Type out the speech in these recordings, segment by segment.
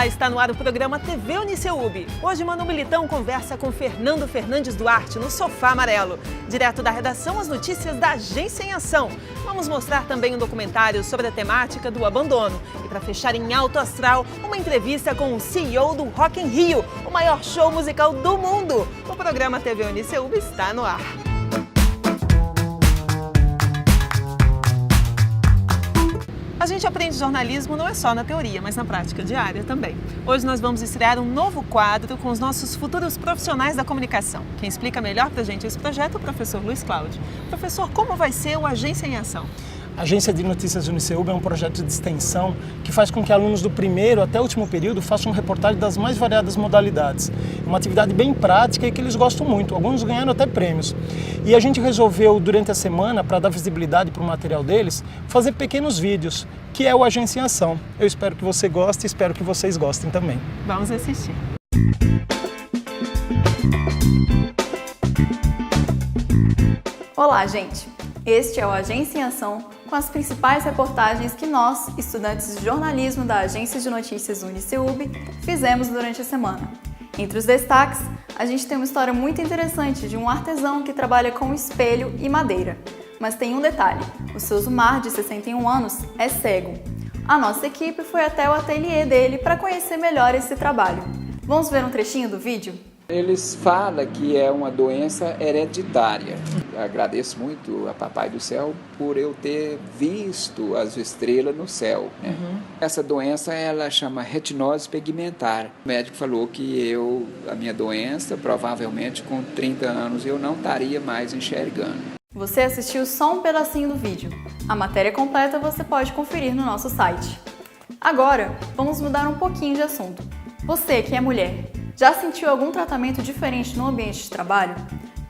Olá, está no ar o programa TV Uniceub. Hoje, Manu Militão conversa com Fernando Fernandes Duarte no Sofá Amarelo. Direto da redação, as notícias da Agência em Ação. Vamos mostrar também um documentário sobre a temática do abandono. E para fechar em alto astral, uma entrevista com o CEO do Rock in Rio, o maior show musical do mundo. O programa TV Uniceub está no ar. A gente aprende jornalismo não é só na teoria, mas na prática diária também. Hoje nós vamos estrear um novo quadro com os nossos futuros profissionais da comunicação. Quem explica melhor pra gente esse projeto é o professor Luiz Cláudio. Professor, como vai ser o Agência em Ação? A Agência de Notícias Uniceub é um projeto de extensão que faz com que alunos do primeiro até o último período façam reportagem das mais variadas modalidades. É uma atividade bem prática e que eles gostam muito, alguns ganharam até prêmios. E a gente resolveu, durante a semana, para dar visibilidade para o material deles, fazer pequenos vídeos, que é o Agência em Ação. Eu espero que você goste e espero que vocês gostem também. Vamos assistir. Olá, gente! Este é o Agência em Ação, com as principais reportagens que nós, estudantes de jornalismo da Agência de Notícias Uniceub, fizemos durante a semana. Entre os destaques, a gente tem uma história muito interessante de um artesão que trabalha com espelho e madeira. Mas tem um detalhe, o seu Zumar, de 61 anos, é cego. A nossa equipe foi até o ateliê dele para conhecer melhor esse trabalho. Vamos ver um trechinho do vídeo? Eles falam que é uma doença hereditária. Eu agradeço muito a Papai do Céu por eu ter visto as estrelas no céu, né? Essa doença ela chama retinose pigmentar. O médico falou que a minha doença, provavelmente com 30 anos, eu não estaria mais enxergando. Você assistiu só um pedacinho do vídeo. A matéria completa você pode conferir no nosso site. Agora, vamos mudar um pouquinho de assunto. Você que é mulher, já sentiu algum tratamento diferente no ambiente de trabalho?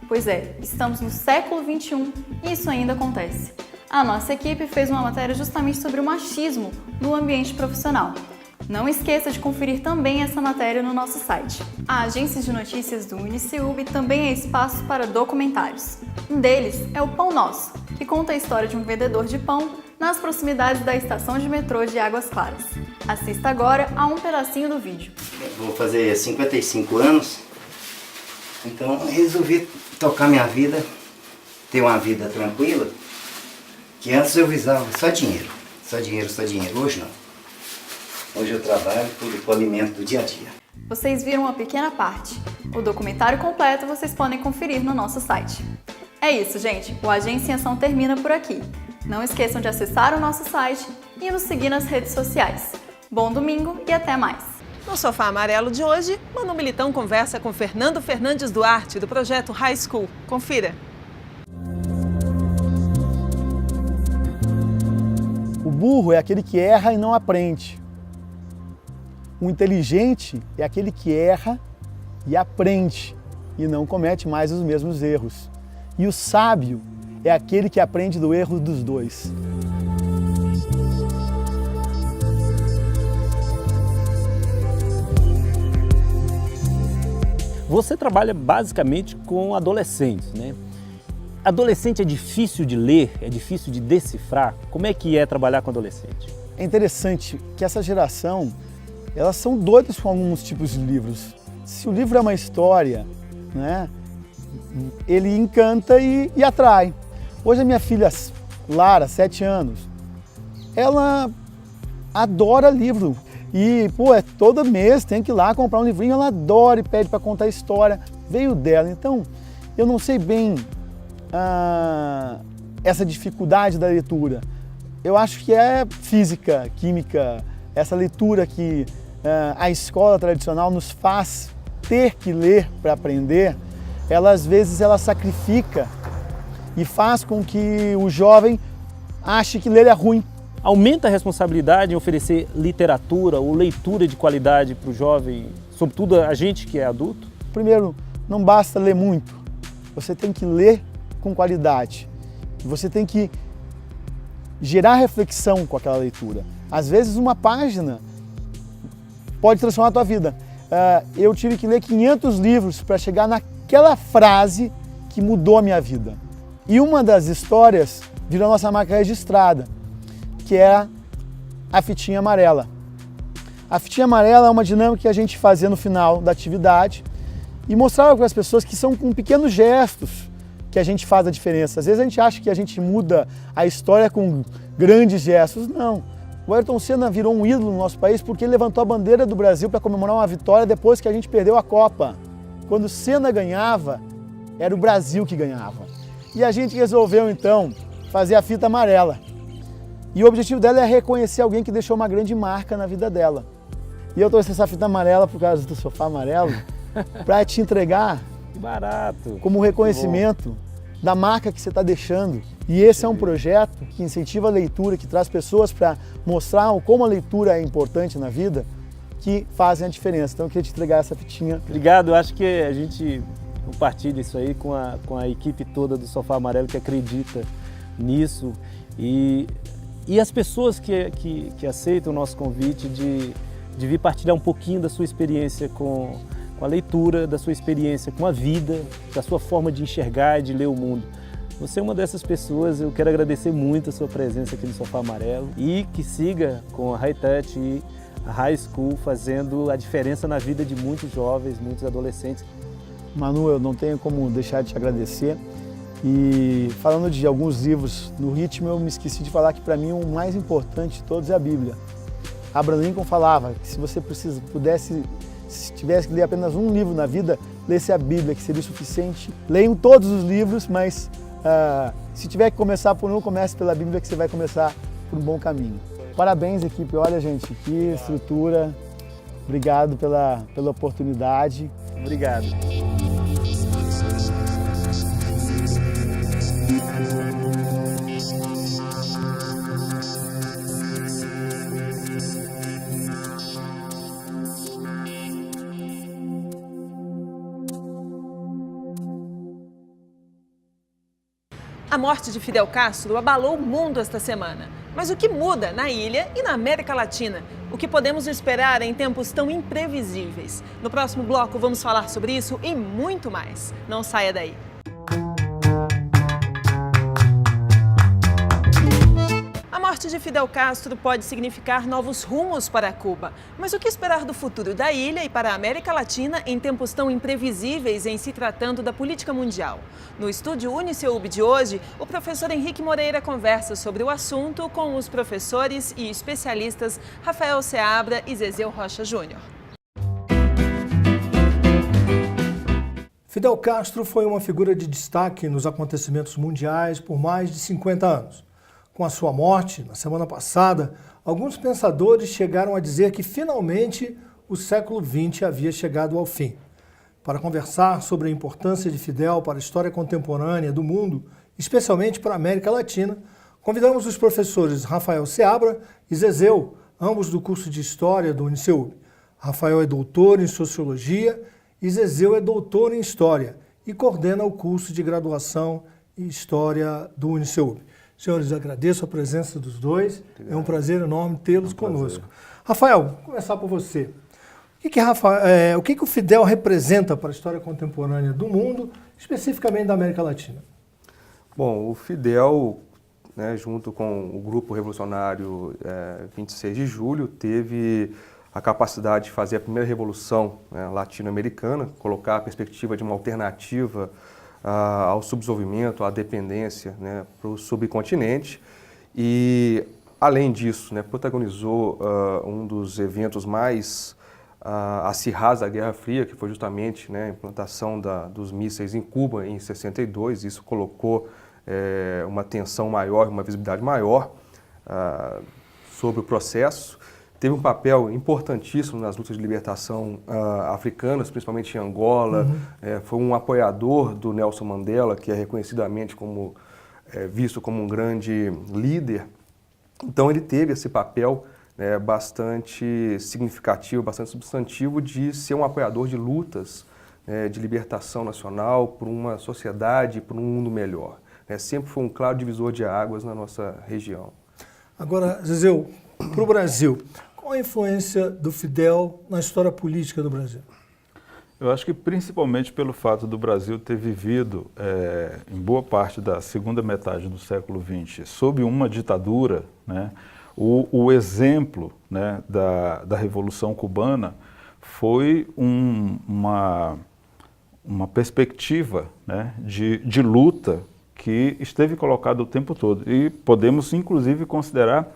Pois é, estamos no século XXI e isso ainda acontece. A nossa equipe fez uma matéria justamente sobre o machismo no ambiente profissional. Não esqueça de conferir também essa matéria no nosso site. A Agência de Notícias do Uniceub também é espaço para documentários. Um deles é o Pão Nosso, que conta a história de um vendedor de pão nas proximidades da estação de metrô de Águas Claras. Assista agora a um pedacinho do vídeo. Vou fazer 55 anos, então resolvi tocar minha vida, ter uma vida tranquila, que antes eu visava só dinheiro. Hoje não. Hoje eu trabalho por alimento do dia a dia. Vocês viram uma pequena parte. O documentário completo vocês podem conferir no nosso site. É isso, gente. O Agência em Ação termina por aqui. Não esqueçam de acessar o nosso site e nos seguir nas redes sociais. Bom domingo e até mais! No Sofá Amarelo de hoje, Manu Militão conversa com Fernando Fernandes Duarte, do projeto High School. Confira! O burro é aquele que erra e não aprende. O inteligente é aquele que erra e aprende e não comete mais os mesmos erros. E o sábio é aquele que aprende do erro dos dois. Você trabalha basicamente com adolescentes, né? Adolescente é difícil de ler, é difícil de decifrar. Como é que é trabalhar com adolescente? É interessante que essa geração, elas são doidas com alguns tipos de livros. Se o livro é uma história, né, ele encanta e atrai. Hoje a minha filha Lara, 7 anos, ela adora livro. E, todo mês tem que ir lá comprar um livrinho, ela adora e pede para contar a história. Veio dela, então eu não sei bem essa dificuldade da leitura. Eu acho que é física, química, essa leitura que a escola tradicional nos faz ter que ler para aprender, às vezes ela sacrifica e faz com que o jovem ache que ler é ruim. Aumenta a responsabilidade em oferecer literatura ou leitura de qualidade para o jovem, sobretudo a gente que é adulto? Primeiro, não basta ler muito, você tem que ler com qualidade. Você tem que gerar reflexão com aquela leitura. Às vezes uma página pode transformar a tua vida. Eu tive que ler 500 livros para chegar naquela frase que mudou a minha vida. E uma das histórias virou nossa marca registrada, que é a fitinha amarela. A fitinha amarela é uma dinâmica que a gente fazia no final da atividade e mostrava para as pessoas que são com pequenos gestos que a gente faz a diferença. Às vezes a gente acha que a gente muda a história com grandes gestos. Não. O Ayrton Senna virou um ídolo no nosso país porque ele levantou a bandeira do Brasil para comemorar uma vitória depois que a gente perdeu a Copa. Quando o Senna ganhava, era o Brasil que ganhava. E a gente resolveu então fazer a fita amarela. E o objetivo dela é reconhecer alguém que deixou uma grande marca na vida dela. E eu trouxe essa fita amarela por causa do sofá amarelo para te entregar Que barato! como reconhecimento da marca que você está deixando. E esse é um projeto que incentiva a leitura, que traz pessoas para mostrar como a leitura é importante na vida, que fazem a diferença. Então eu queria te entregar essa fitinha. Obrigado, eu acho que a gente compartilha isso aí com a equipe toda do Sofá Amarelo que acredita nisso e as pessoas que aceitam o nosso convite de vir partilhar um pouquinho da sua experiência com a leitura, da sua experiência com a vida, da sua forma de enxergar e de ler o mundo. Você é uma dessas pessoas, eu quero agradecer muito a sua presença aqui no Sofá Amarelo e que siga com a High Touch e a High School fazendo a diferença na vida de muitos jovens, muitos adolescentes. Manu, eu não tenho como deixar de te agradecer. E falando de alguns livros no ritmo, eu me esqueci de falar que para mim o mais importante de todos é a Bíblia. Abraham Lincoln falava que se você se tivesse que ler apenas um livro na vida, lesse a Bíblia, que seria o suficiente. Leiam todos os livros, mas se tiver que começar por um, comece pela Bíblia, que você vai começar por um bom caminho. Parabéns, equipe. Olha, gente, que estrutura. Obrigado pela oportunidade. Obrigado. A morte de Fidel Castro abalou o mundo esta semana. Mas o que muda na ilha e na América Latina? O que podemos esperar em tempos tão imprevisíveis? No próximo bloco vamos falar sobre isso e muito mais. Não saia daí. A morte de Fidel Castro pode significar novos rumos para Cuba. Mas o que esperar do futuro da ilha e para a América Latina em tempos tão imprevisíveis em se tratando da política mundial? No estúdio UniCeub de hoje, o professor Henrique Moreira conversa sobre o assunto com os professores e especialistas Rafael Seabra e Zezéu Rocha Júnior. Fidel Castro foi uma figura de destaque nos acontecimentos mundiais por mais de 50 anos. Com a sua morte, na semana passada, alguns pensadores chegaram a dizer que finalmente o século XX havia chegado ao fim. Para conversar sobre a importância de Fidel para a história contemporânea do mundo, especialmente para a América Latina, convidamos os professores Rafael Seabra e Zezéu, ambos do curso de História do UniCeub. Rafael é doutor em Sociologia e Zezéu é doutor em História e coordena o curso de graduação em História do UniCeub. Senhores, agradeço a presença dos dois. Obrigado. É um prazer enorme tê-los conosco. Rafael, vou começar por você. O que o Fidel representa para a história contemporânea do mundo, especificamente da América Latina? Bom, o Fidel, junto com o Grupo Revolucionário 26 de Julho, teve a capacidade de fazer a primeira revolução latino-americana, colocar a perspectiva de uma alternativa ao subdesenvolvimento, à dependência para o subcontinente e, além disso, protagonizou um dos eventos mais acirrados da Guerra Fria, que foi justamente a implantação dos mísseis em Cuba em 62. Isso colocou uma tensão maior, uma visibilidade maior sobre o processo. Teve um papel importantíssimo nas lutas de libertação africanas, principalmente em Angola. Foi um apoiador do Nelson Mandela, que é reconhecidamente visto como um grande líder. Então ele teve esse papel bastante significativo, bastante substantivo de ser um apoiador de lutas de libertação nacional por uma sociedade, por um mundo melhor. Sempre foi um claro divisor de águas na nossa região. Agora, Zezéu, para o Brasil, qual a influência do Fidel na história política do Brasil? Eu acho que principalmente pelo fato do Brasil ter vivido, em boa parte da segunda metade do século XX, sob uma ditadura, O exemplo, né, da Revolução Cubana foi uma perspectiva, né, de luta que esteve colocada o tempo todo. E podemos, inclusive, considerar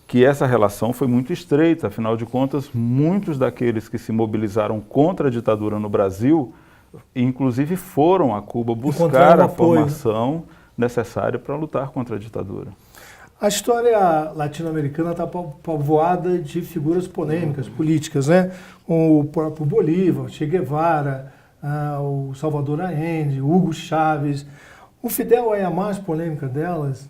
que essa relação foi muito estreita. Afinal de contas, muitos daqueles que se mobilizaram contra a ditadura no Brasil, inclusive foram a Cuba buscar a formação necessária para lutar contra a ditadura. A história latino-americana está povoada de figuras polêmicas, políticas, né? O próprio Bolívar, Che Guevara, o Salvador Allende, Hugo Chávez. O Fidel é a mais polêmica delas?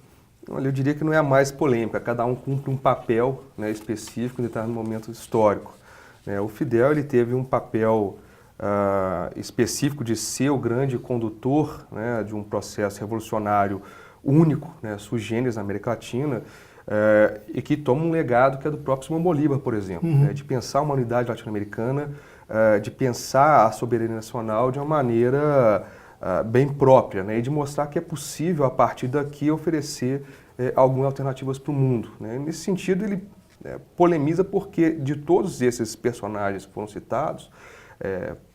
Olha, eu diria que não é a mais polêmica, cada um cumpre um papel, né, específico em determinado momento histórico. O Fidel ele teve um papel específico de ser o grande condutor, né, de um processo revolucionário único, né, sui generis na América Latina, e que toma um legado que é do próprio Simão Bolívar, por exemplo, né, de pensar uma unidade latino-americana, de pensar a soberania nacional de uma maneira bem própria, né, e de mostrar que é possível, a partir daqui, oferecer algumas alternativas para o mundo. Né. Nesse sentido, ele polemiza porque, de todos esses personagens que foram citados,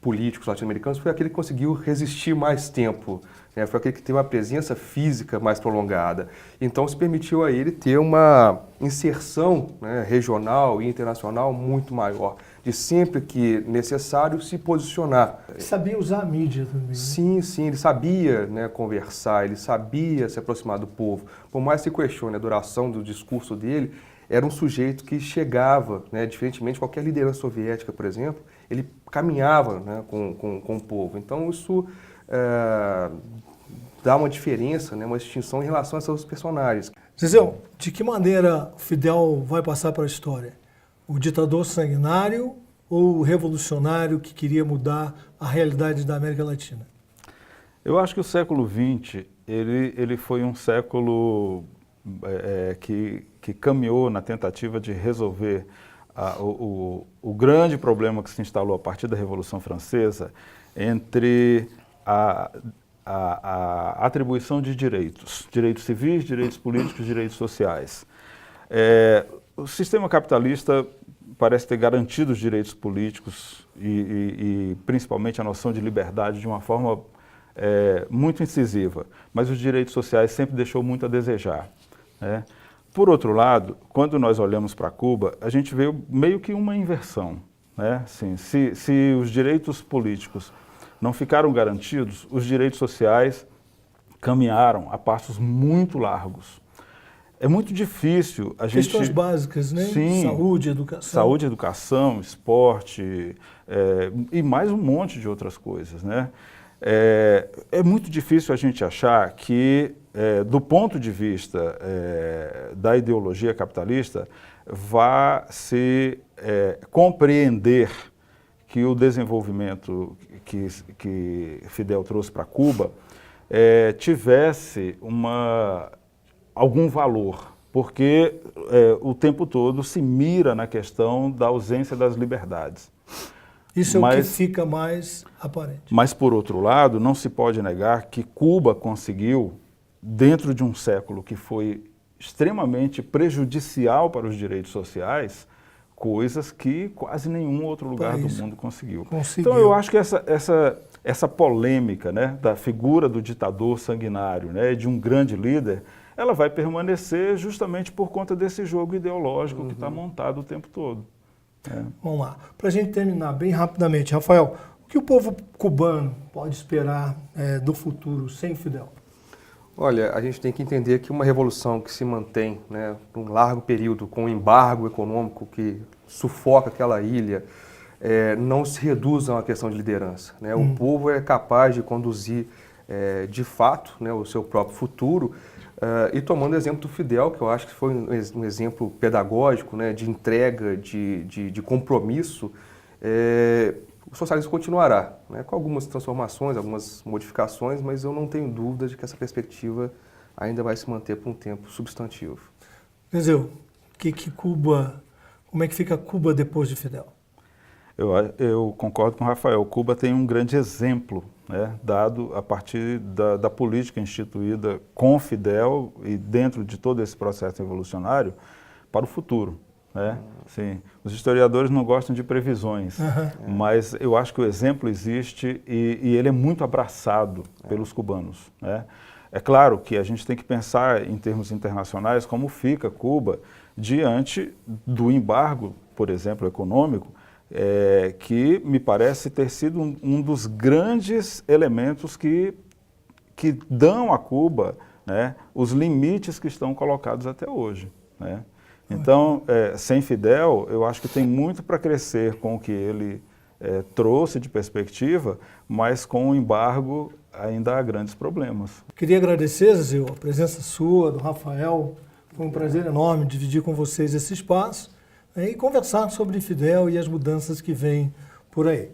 políticos latino-americanos, foi aquele que conseguiu resistir mais tempo, né, foi aquele que teve uma presença física mais prolongada. Então, se permitiu a ele ter uma inserção, né, regional e internacional muito maior, de sempre que necessário se posicionar. Sabia usar a mídia também. Né? Sim, sim, ele sabia, né, conversar, ele sabia se aproximar do povo. Por mais que se questione a duração do discurso dele, era um sujeito que chegava, né, diferentemente de qualquer liderança soviética, por exemplo, ele caminhava, né, com o povo. Então isso dá uma diferença, né, uma distinção em relação a esses personagens. Zezéu, de que maneira Fidel vai passar para a história? O ditador sanguinário ou o revolucionário que queria mudar a realidade da América Latina? Eu acho que o século XX ele foi um século que caminhou na tentativa de resolver o grande problema que se instalou a partir da Revolução Francesa entre a atribuição de direitos civis, direitos políticos, direitos sociais. O sistema capitalista parece ter garantido os direitos políticos e principalmente a noção de liberdade de uma forma muito incisiva, mas os direitos sociais sempre deixou muito a desejar. Né? Por outro lado, quando nós olhamos para Cuba, a gente vê meio que uma inversão. Né? Assim, se os direitos políticos não ficaram garantidos, os direitos sociais caminharam a passos muito largos. É muito difícil a gente... Questões básicas, né? Sim, saúde, educação. Saúde, educação, esporte e mais um monte de outras coisas, né? É muito difícil a gente achar que, do ponto de vista da ideologia capitalista, vá se compreender que o desenvolvimento que Fidel trouxe para Cuba tivesse algum valor, porque o tempo todo se mira na questão da ausência das liberdades. Isso é o que fica mais aparente. Mas, por outro lado, não se pode negar que Cuba conseguiu, dentro de um século que foi extremamente prejudicial para os direitos sociais, coisas que quase nenhum outro lugar do mundo conseguiu. Então, eu acho que essa polêmica, né, da figura do ditador sanguinário, né, de um grande líder, ela vai permanecer justamente por conta desse jogo ideológico que está montado o tempo todo. Vamos lá. Para a gente terminar bem rapidamente, Rafael, o que o povo cubano pode esperar do futuro sem Fidel? Olha, a gente tem que entender que uma revolução que se mantém, né, por um largo período, com um embargo econômico que sufoca aquela ilha, não se reduz a uma questão de liderança. Né? O povo é capaz de conduzir, de fato, né, o seu próprio futuro. E tomando o exemplo do Fidel, que eu acho que foi um exemplo pedagógico, né, de entrega, de compromisso, o socialismo continuará, né, com algumas transformações, algumas modificações, mas eu não tenho dúvida de que essa perspectiva ainda vai se manter por um tempo substantivo. Zezéu, como é que fica Cuba depois de Fidel? Eu concordo com o Rafael. Cuba tem um grande exemplo, né, dado a partir da política instituída com Fidel e dentro de todo esse processo revolucionário para o futuro, né? Sim, os historiadores não gostam de previsões, mas eu acho que o exemplo existe e ele é muito abraçado pelos cubanos, né? É claro que a gente tem que pensar em termos internacionais como fica Cuba diante do embargo, por exemplo, econômico, que me parece ter sido um dos grandes elementos que dão a Cuba, né, os limites que estão colocados até hoje, né? Então, sem Fidel, eu acho que tem muito para crescer com o que ele trouxe de perspectiva, mas com o embargo ainda há grandes problemas. Queria agradecer, Zezéu, a presença sua, do Rafael. Foi um prazer enorme dividir com vocês esse espaço, né, e conversar sobre Fidel e as mudanças que vêm por aí.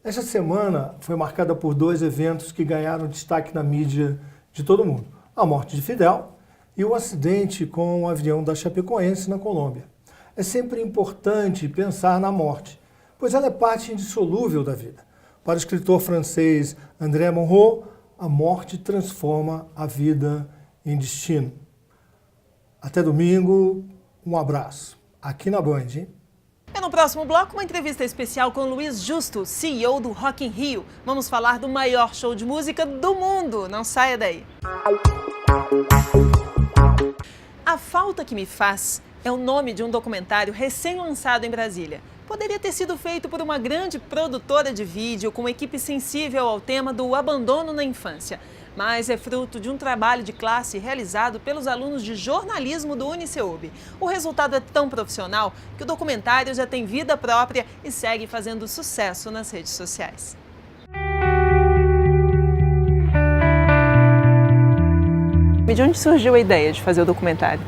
Esta semana foi marcada por 2 eventos que ganharam destaque na mídia de todo mundo. A morte de Fidel e o acidente com o avião da Chapecoense na Colômbia. É sempre importante pensar na morte, pois ela é parte indissolúvel da vida. Para o escritor francês André Monroe, a morte transforma a vida em destino. Até domingo, um abraço. Aqui na Band, hein? E no próximo bloco, uma entrevista especial com Luiz Justo, CEO do Rock in Rio. Vamos falar do maior show de música do mundo. Não saia daí. A Falta Que Me Faz é o nome de um documentário recém-lançado em Brasília. Poderia ter sido feito por uma grande produtora de vídeo com uma equipe sensível ao tema do abandono na infância. Mas é fruto de um trabalho de classe realizado pelos alunos de jornalismo do UniCeub. O resultado é tão profissional que o documentário já tem vida própria e segue fazendo sucesso nas redes sociais. De onde surgiu a ideia de fazer o documentário?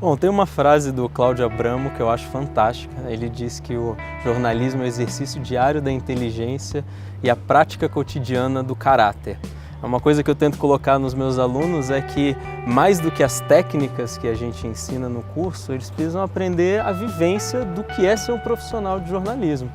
Bom, tem uma frase do Cláudio Abramo que eu acho fantástica. Ele diz que o jornalismo é o exercício diário da inteligência e a prática cotidiana do caráter. Uma coisa que eu tento colocar nos meus alunos é que, mais do que as técnicas que a gente ensina no curso, eles precisam aprender a vivência do que é ser um profissional de jornalismo.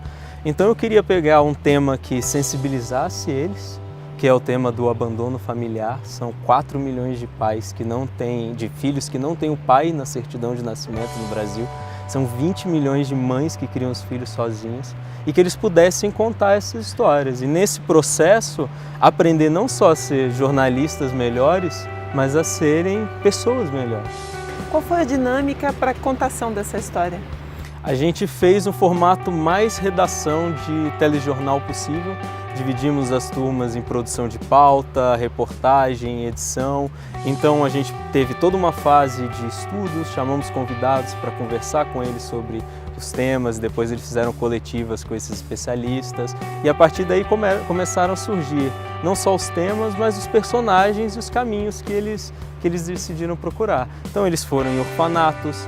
Então eu queria pegar um tema que sensibilizasse eles, que é o tema do abandono familiar. São 4 milhões de pais que não têm, de filhos que não têm o pai na certidão de nascimento no Brasil. São 20 milhões de mães que criam os filhos sozinhas e que eles pudessem contar essas histórias. E nesse processo, aprender não só a ser jornalistas melhores, mas a serem pessoas melhores. Qual foi a dinâmica para a contação dessa história? A gente fez um formato mais redação de telejornal possível. Dividimos as turmas em produção de pauta, reportagem, edição. Então a gente teve toda uma fase de estudos, chamamos convidados para conversar com eles sobre os temas, depois eles fizeram coletivas com esses especialistas e a partir daí começaram a surgir não só os temas, mas os personagens e os caminhos que eles decidiram procurar. Então eles foram em orfanatos,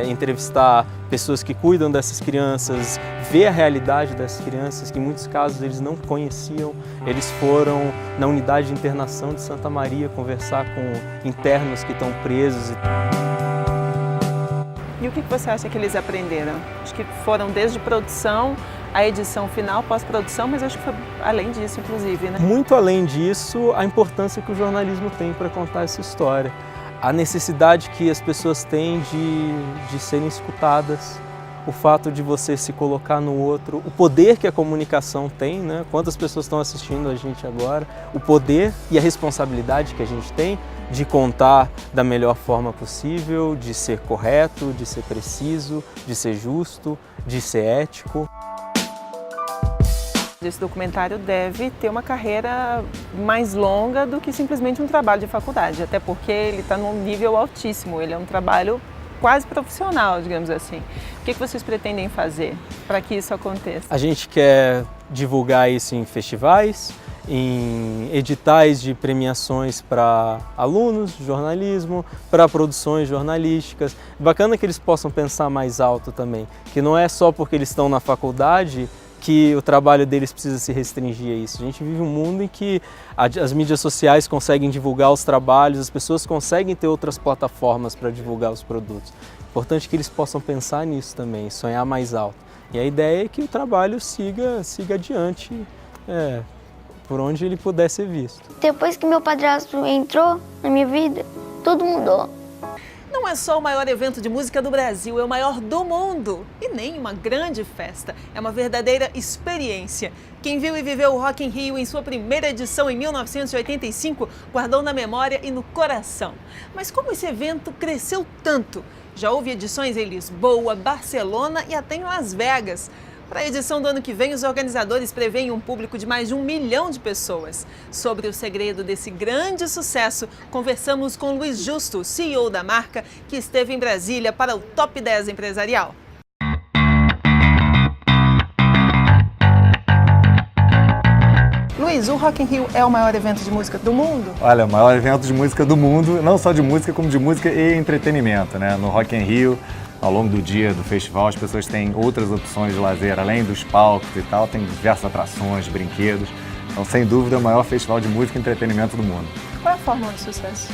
entrevistar pessoas que cuidam dessas crianças, ver a realidade dessas crianças, que em muitos casos eles não conheciam. Eles foram na unidade de internação de Santa Maria conversar com internos que estão presos. E o que você acha que eles aprenderam? Acho que foram desde produção, a edição final, pós-produção, mas acho que foi além disso, inclusive, né? Muito além disso, a importância que o jornalismo tem para contar essa história. A necessidade que as pessoas têm de serem escutadas, o fato de você se colocar no outro, o poder que a comunicação tem, né? Quantas pessoas estão assistindo a gente agora, o poder e a responsabilidade que a gente tem de contar da melhor forma possível, de ser correto, de ser preciso, de ser justo, de ser ético. Esse documentário deve ter uma carreira mais longa do que simplesmente um trabalho de faculdade, até porque ele está num nível altíssimo, ele é um trabalho quase profissional, digamos assim. O que vocês pretendem fazer para que isso aconteça? A gente quer divulgar isso em festivais, em editais de premiações para alunos de jornalismo, para produções jornalísticas. Bacana que eles possam pensar mais alto também, que não é só porque eles estão na faculdade que o trabalho deles precisa se restringir a isso. A gente vive um mundo em que as mídias sociais conseguem divulgar os trabalhos, as pessoas conseguem ter outras plataformas para divulgar os produtos. Importante que eles possam pensar nisso também, sonhar mais alto. E a ideia é que o trabalho siga adiante, por onde ele puder ser visto. Depois que meu padrasto entrou na minha vida, tudo mudou. Não não é só o maior evento de música do Brasil, é o maior do mundo. E nem uma grande festa, é uma verdadeira experiência. Quem viu e viveu o Rock in Rio em sua primeira edição em 1985 guardou na memória e no coração. Mas como esse evento cresceu tanto? Já houve edições em Lisboa, Barcelona e até em Las Vegas. Para a edição do ano que vem, os organizadores preveem um público de mais de 1 milhão de pessoas. Sobre o segredo desse grande sucesso, conversamos com Luiz Justo, CEO da marca, que esteve em Brasília para o Top 10 Empresarial. Luiz, o Rock in Rio é o maior evento de música do mundo? Olha, o maior evento de música do mundo, não só de música, como de música e entretenimento, né? No Rock in Rio, ao longo do dia do festival, as pessoas têm outras opções de lazer, além dos palcos e tal, tem diversas atrações, brinquedos. Então, sem dúvida, é o maior festival de música e entretenimento do mundo. Qual é a fórmula de sucesso?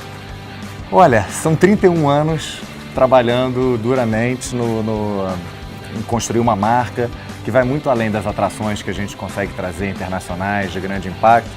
Olha, são 31 anos trabalhando duramente em construir uma marca que vai muito além das atrações que a gente consegue trazer internacionais, de grande impacto.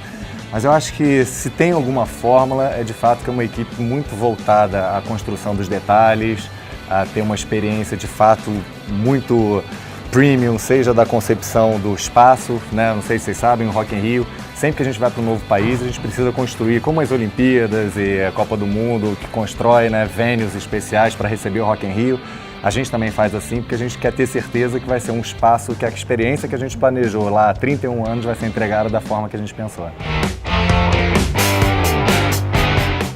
Mas eu acho que se tem alguma fórmula, é de fato que é uma equipe muito voltada à construção dos detalhes, a ter uma experiência de fato muito premium, seja da concepção do espaço, né? Não sei se vocês sabem, o Rock in Rio, sempre que a gente vai para um novo país, a gente precisa construir, como as Olimpíadas e a Copa do Mundo, que constrói, né, venues especiais para receber o Rock in Rio. A gente também faz assim porque a gente quer ter certeza que vai ser um espaço que a experiência que a gente planejou lá há 31 anos vai ser entregada da forma que a gente pensou.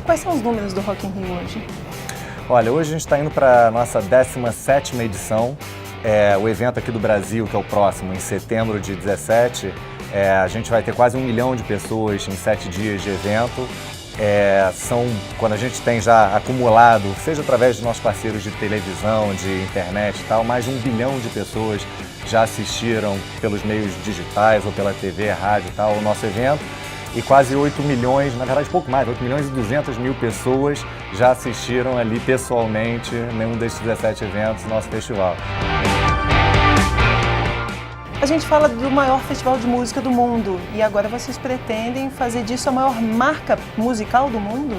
Quais são os números do Rock in Rio hoje? Olha, hoje a gente está indo para a nossa 17ª edição. O evento aqui do Brasil, que é o próximo, em setembro de 17, a gente vai ter quase 1 milhão de pessoas em 7 dias de evento. Quando a gente tem já acumulado, seja através dos nossos parceiros de televisão, de internet e tal, mais de 1 bilhão de pessoas já assistiram pelos meios digitais ou pela TV, rádio e tal, o nosso evento. E quase 8 milhões, na verdade pouco mais, 8 milhões e 200 mil pessoas já assistiram ali pessoalmente em um desses 17 eventos do nosso festival. A gente fala do maior festival de música do mundo e agora vocês pretendem fazer disso a maior marca musical do mundo?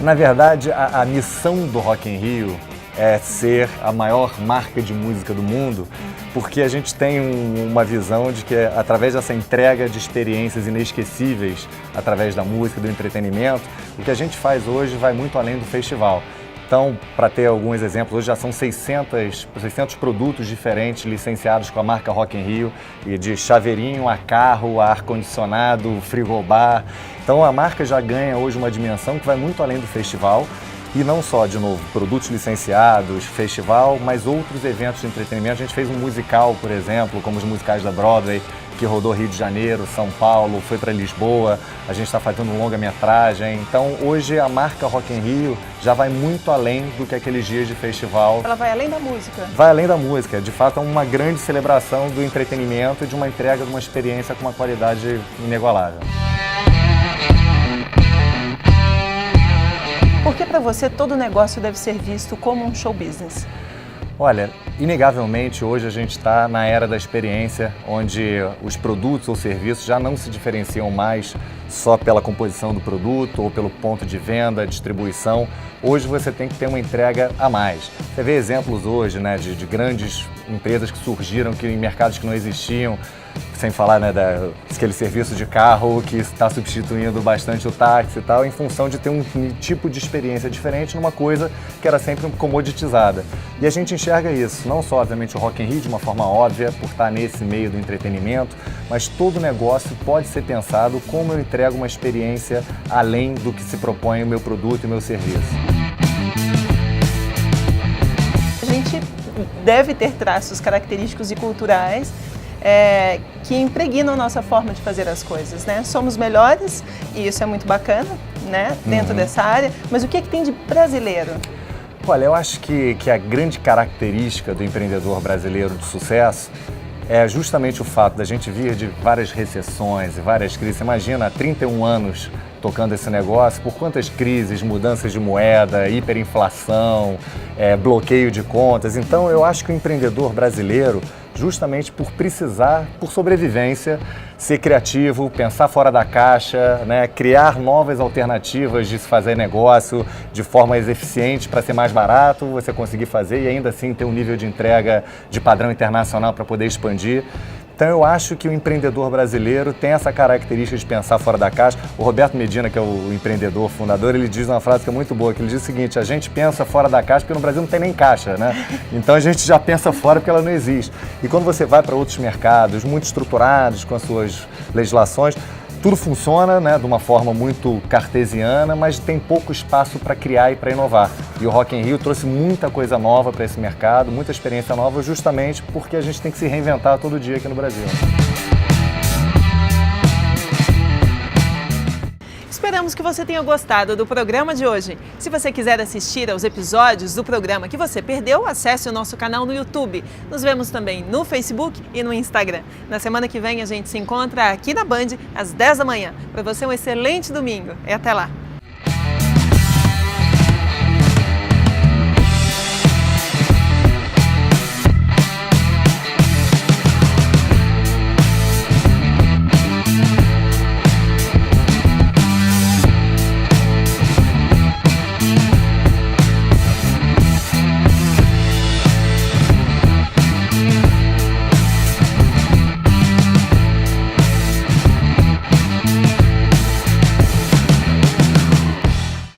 Na verdade, a missão do Rock in Rio é ser a maior marca de música do mundo, porque a gente tem uma visão de que através dessa entrega de experiências inesquecíveis, através da música, do entretenimento, o que a gente faz hoje vai muito além do festival. Então, para ter alguns exemplos, hoje já são 600 produtos diferentes licenciados com a marca Rock in Rio, e de chaveirinho a carro, a ar-condicionado, frigobar. Então a marca já ganha hoje uma dimensão que vai muito além do festival. E não só, de novo, produtos licenciados, festival, mas outros eventos de entretenimento. A gente fez um musical, por exemplo, como os musicais da Broadway, que rodou Rio de Janeiro, São Paulo, foi para Lisboa. A gente está fazendo um longa-metragem. Então, hoje, a marca Rock in Rio já vai muito além do que aqueles dias de festival. Ela vai além da música? Vai além da música. De fato, é uma grande celebração do entretenimento e de uma entrega de uma experiência com uma qualidade inigualável. Por que para você todo negócio deve ser visto como um show business? Olha, inegavelmente hoje a gente está na era da experiência, onde os produtos ou serviços já não se diferenciam mais só pela composição do produto ou pelo ponto de venda, distribuição. Hoje você tem que ter uma entrega a mais. Você vê exemplos hoje, né, de grandes empresas que surgiram em mercados que não existiam, sem falar, né, daquele serviço de carro que está substituindo bastante o táxi e tal, em função de ter um tipo de experiência diferente numa coisa que era sempre comoditizada. E a gente enxerga isso, não só, obviamente, o Rock in Rio de uma forma óbvia, por estar nesse meio do entretenimento, mas todo negócio pode ser pensado como eu entrego uma experiência além do que se propõe o meu produto e o meu serviço. A gente deve ter traços característicos e culturais que impregnam a nossa forma de fazer as coisas, né? Somos melhores e isso é muito bacana, né? Dentro dessa área, mas o que tem de brasileiro? Olha, eu acho que a grande característica do empreendedor brasileiro de sucesso é justamente o fato da gente vir de várias recessões e várias crises. Imagina, há 31 anos tocando esse negócio, por quantas crises, mudanças de moeda, hiperinflação, bloqueio de contas. Então, eu acho que o empreendedor brasileiro, justamente por precisar, por sobrevivência, ser criativo, pensar fora da caixa, né? Criar novas alternativas de se fazer negócio de forma mais eficiente para ser mais barato, você conseguir fazer e ainda assim ter um nível de entrega de padrão internacional para poder expandir. Então eu acho que o empreendedor brasileiro tem essa característica de pensar fora da caixa. O Roberto Medina, que é o empreendedor fundador, ele diz uma frase que é muito boa, que ele diz o seguinte: a gente pensa fora da caixa porque no Brasil não tem nem caixa, né? Então a gente já pensa fora porque ela não existe. E quando você vai para outros mercados muito estruturados, com as suas legislações, tudo funciona, né, de uma forma muito cartesiana, mas tem pouco espaço para criar e para inovar. E o Rock in Rio trouxe muita coisa nova para esse mercado, muita experiência nova, justamente porque a gente tem que se reinventar todo dia aqui no Brasil. Esperamos que você tenha gostado do programa de hoje. Se você quiser assistir aos episódios do programa que você perdeu, acesse o nosso canal no YouTube. Nos vemos também no Facebook e no Instagram. Na semana que vem a gente se encontra aqui na Band às 10 da manhã. Para você um excelente domingo e até lá!